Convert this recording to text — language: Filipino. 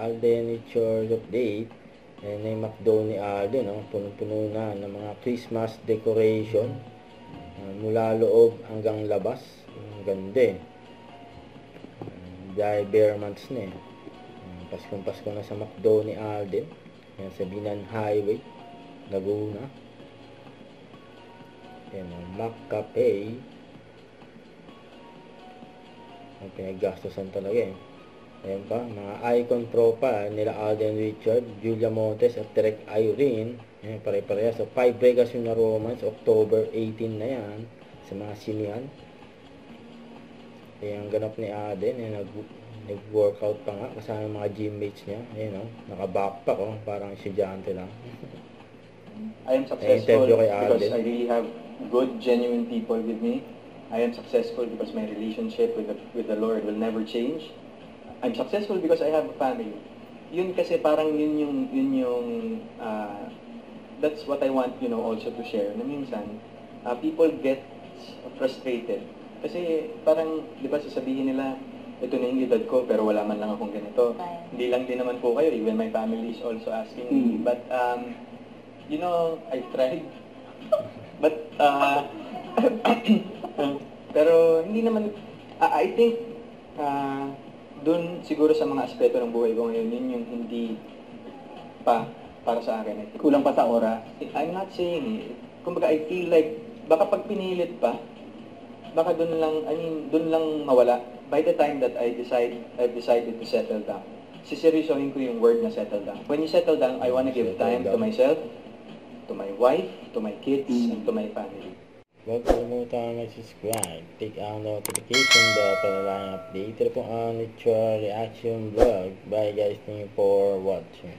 Alden Richards update. Ayan na yung McDo ni Alden, no? Punong-puno na ng mga Christmas decoration. Mula loob hanggang labas. Ang ganda eh. Dahil bare months na eh. Paskong-pasko na sa McDo ni Alden. Ayan, sa Binan Highway, Laguna. Ayan, McCafe. Ang pinaggastosan talaga eh. Ayan pa, mga icon profile nila Alden Richard, Julia Montes at Direk Irene. Ayan, pare-pareha. So, 5 Vegas yung na romance, October 18 na yan, sa mga sinihan. Ayan, ganap ni Alden. Ayan, nag-workout pa nga kasama yung mga gymmates niya. Ayan, naka-backpack, parang estudyante lang. I am successful because I really have good, genuine people with me. I am successful because my relationship with the Lord will never change. I'm successful because I have a family. Yun kasi parang yun yung that's what I want, also to share. Na minsan, people get frustrated. Kasi parang, di ba, sasabihin nila, ito na yung edad ko, pero wala man lang akong ganito. Hindi lang din naman po kayo, even my family is also asking me. But, I tried. But, pero hindi naman, I think, doon siguro sa mga aspeto ng buhay ko ngayon, yun yung hindi pa para sa akin. Kulang pa sa oras. I'm not saying it. Kumbaga, I feel like, baka pag pinilit pa, baka doon lang mawala. By the time that I've decided to settle down, siseryosohin ko yung word na settle down. When you settle down, I want to give time to myself, to my wife, to my kids, and to my family. Huwag kalimutan mag-subscribe. Click ang notification bell para lang update po ang Nature Reaction Vlog. Bye guys, thank you for watching.